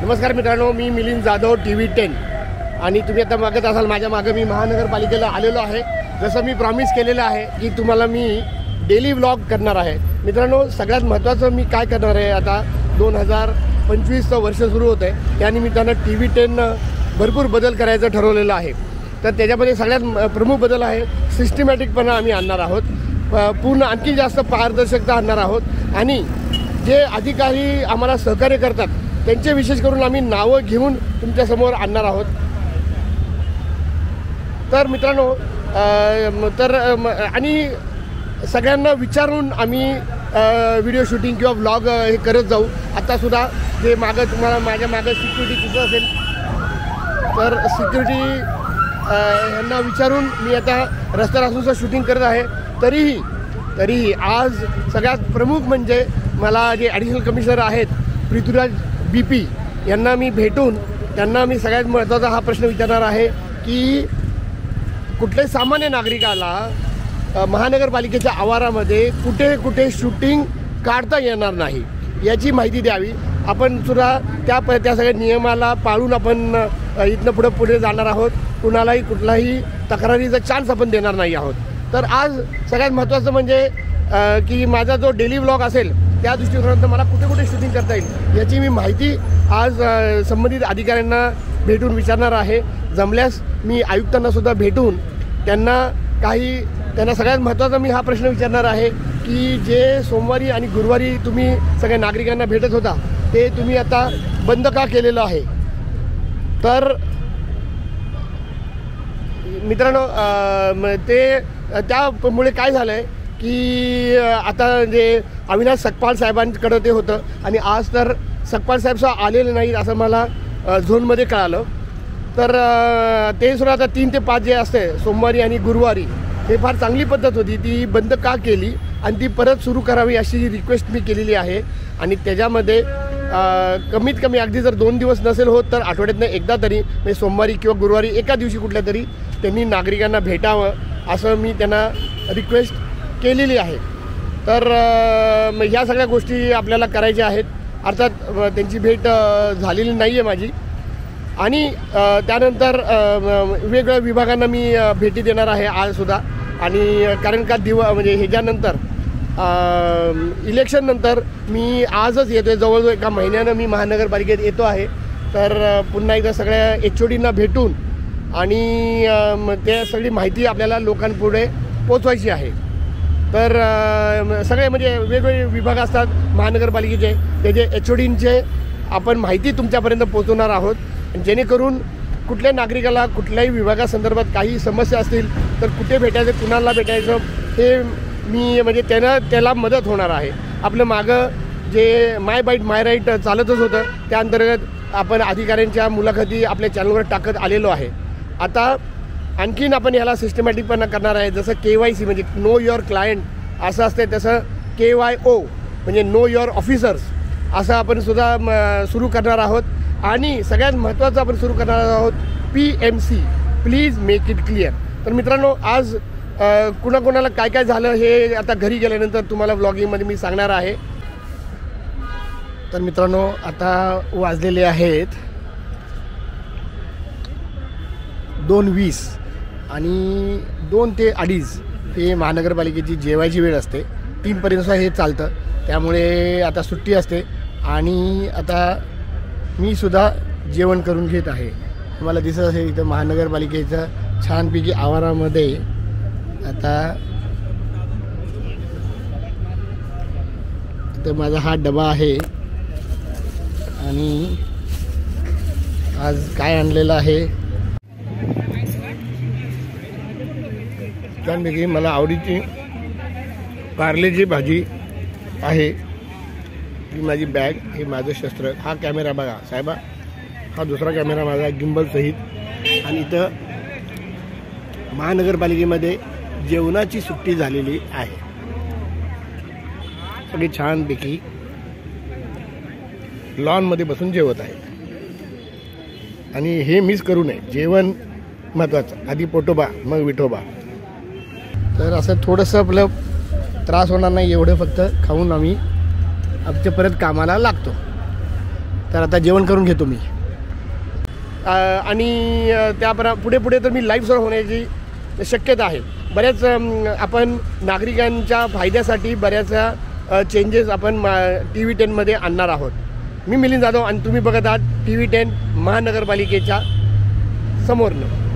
नमस्कार मित्रांनो, मी मिलिंद जाधव TV10 आणि तुम्ही आता बघत असाल माझ्या मागे मी महानगरपालिकेला आलेलो आहे। जसं मी प्रॉमिस केलेलं आहे की तुम्हाला मी डेली व्लॉग करणार आहे। मित्रांनो, सगळ्यात महत्त्वाचं मी काय करणार आहे, आता 2025चं वर्ष सुरू होतं आहे, त्यानिमित्तानं TV10 भरपूर बदल करायचं ठरवलेलं आहे। तर त्याच्यामध्ये सगळ्यात प्रमुख बदल आहे सिस्टमॅटिकपणा आम्ही आणणार आहोत, पूर्ण आणखी जास्त पारदर्शकता आणणार आहोत आणि जे अधिकारी आम्हाला सहकार्य करतात त्यांचे विशेष करून आम्ही नावं घेऊन तुमच्यासमोर आणणार आहोत। तर मित्रांनो, आणि सगळ्यांना विचारून आम्ही व्हिडिओ शूटिंग किंवा व्लॉग हे करत जाऊ। आत्तासुद्धा जे मागं तुम्हाला माझ्या मागं सिक्युरिटी तिथं असेल, तर सिक्युरिटी यांना विचारून मी आता रस्त्यावर असूनचं शूटिंग करत आहे। तरीही आज सगळ्यात प्रमुख म्हणजे मला जे ॲडिशनल कमिशनर आहेत पृथ्वीराज BP यांना मी भेटून त्यांना मी सगळ्यात महत्त्वाचा हा प्रश्न विचारणार आहे की कुठल्याही सामान्य नागरिकाला महानगरपालिकेच्या आवारामध्ये कुठे शूटिंग काढता येणार नाही याची माहिती द्यावी। आपण सुद्धा त्या सगळ्या नियमाला पाळून आपण इथनं पुढे जाणार आहोत। कुणालाही कुठलाही तक्रारीचा चान्स आपण देणार नाही आहोत। तर आज सगळ्यात महत्त्वाचं म्हणजे की माझा जो डेली व्लॉग असेल त्या दृष्टिकोनातून मला कुठे शूटिंग करता येईल याची मी माहिती आज संबंधित अधिकाऱ्यांना भेटून विचारणार आहे। जमल्यास मी आयुक्तांनासुद्धा भेटून त्यांना सगळ्यात महत्त्वाचा मी हा प्रश्न विचारणार आहे की जे सोमवारी आणि गुरुवारी तुम्ही सगळ्या नागरिकांना भेटत होता ते तुम्ही आता बंद का केलेलं आहे। तर मित्रांनो, त्यामुळे काय झालं आहे की आता जे अविनाश सकपाल साहेबांकडं ते होतं आणि आज तर सकपाल साहेब आलेले नाहीत असं मला झोनमध्ये कळालं। तर ते सुद्धा आता 3 ते 5 जे असते सोमवारी आणि गुरुवारी हे फार चांगली पद्धत होती, ती बंद का केली आणि ती परत सुरू करावी अशी रिक्वेस्ट मी केलेली आहे। आणि त्याच्यामध्ये कमीत कमी अगदी जर 2 दिवस नसेल होत तर आठवड्यातनं एकदा तरी म्हणजे सोमवारी किंवा गुरुवारी एका दिवशी कुठल्या तरी त्यांनी नागरिकांना भेटावं असं मी त्यांना रिक्वेस्ट केलेली आहे। तर ह्या सगळ्या गोष्टी आपल्याला करायच्या आहेत। अर्थात त्यांची भेट झालेली नाही आहे माझी आणि त्यानंतर वेगवेगळ्या विभागांना मी भेटी देणार आहे आजसुद्धा। आणि कारण का म्हणजे ह्याच्यानंतर इलेक्शननंतर मी आजच येतो आहे, जवळजवळ एका महिन्यानं मी महानगरपालिकेत येतो आहे। तर पुन्हा एकदा सगळ्या HODंना भेटून आणि ते सगळी माहिती आपल्याला लोकांपुढे पोचवायची आहे। तर सगळे म्हणजे वेगवेगळे विभाग असतात महानगरपालिकेचे, त्याचे HODंचे आपण माहिती तुमच्यापर्यंत पोचवणार आहोत, जेणेकरून कुठल्या नागरिकाला कुठल्याही विभागासंदर्भात काही समस्या असतील तर कुठे भेटायचं, कुणाला भेटायचं हे मी म्हणजे त्याला मदत होणार आहे। आपलं मागं जे माय बाईट माय राईट चालतच होतं त्या अंतर्गत आपण अधिकाऱ्यांच्या मुलाखती आपल्या चॅनलवर टाकत आलेलो आहे। आता आणखीन आपण ह्याला सिस्टमॅटिकपणा करणार आहे। जसं KYC म्हणजे नो युअर क्लायंट असं असते, तसं KYO म्हणजे नो युअर ऑफिसर्स असं आपण सुद्धा सुरू करणार आहोत। आणि सगळ्यात महत्त्वाचं आपण सुरू करणार आहोत PMC please make it clear. तर मित्रांनो, आज कुणाला काय झालं हे आता घरी गेल्यानंतर तुम्हाला व्लॉगिंगमध्ये मी सांगणार आहे। तर मित्रांनो, आता वाजलेले आहेत 2:20 आणि 2 ते 2:30 हे महानगरपालिकेची जेवायची वेळ असते। 3 पर्यंत हे चालतं, त्यामुळे आता सुट्टी असते आणि आता मी सुद्धा जेवण करून घेत आहे। तुम्हाला दिसत असेल इथं महानगरपालिकेच्या छानपैकी आवारामध्ये आता तर माझा हा डबा आहे आणि आज काय आणलेलं आहे छानपैकी मला आवडीची कारल्याची भाजी आहे। ही माझी बॅग, हे माझं शस्त्र, हा कॅमेरा बघा साहेबा, हा दुसरा कॅमेरा माझा गिम्बल सहित। आणि इथं महानगरपालिकेमध्ये जेवणाची सुट्टी झालेली आहे, सगळी छानपैकी लॉनमध्ये बसून जेवत आहेत। आणि हे मिस करू नये, जेवण महत्त्वाचं, आधी पोटोबा मग विठोबा। तर असं थोडंसं आपलं त्रास होणार नाही एवढं फक्त खाऊन आम्ही आमच्या परत कामाला लागतो। तर आता जेवण करून घेतो मी आणि पुढे पुढे तर मी लाईव्ह सुरू होण्याची शक्यता आहे. बऱ्याच आपण नागरिकांच्या फायद्यासाठी बऱ्याच चेंजेस आपण TV10मध्ये आणणार आहोत. मी मिलिंद जाधव आणि तुम्ही बघत आहात TV10 महानगरपालिकेच्या समोरनं.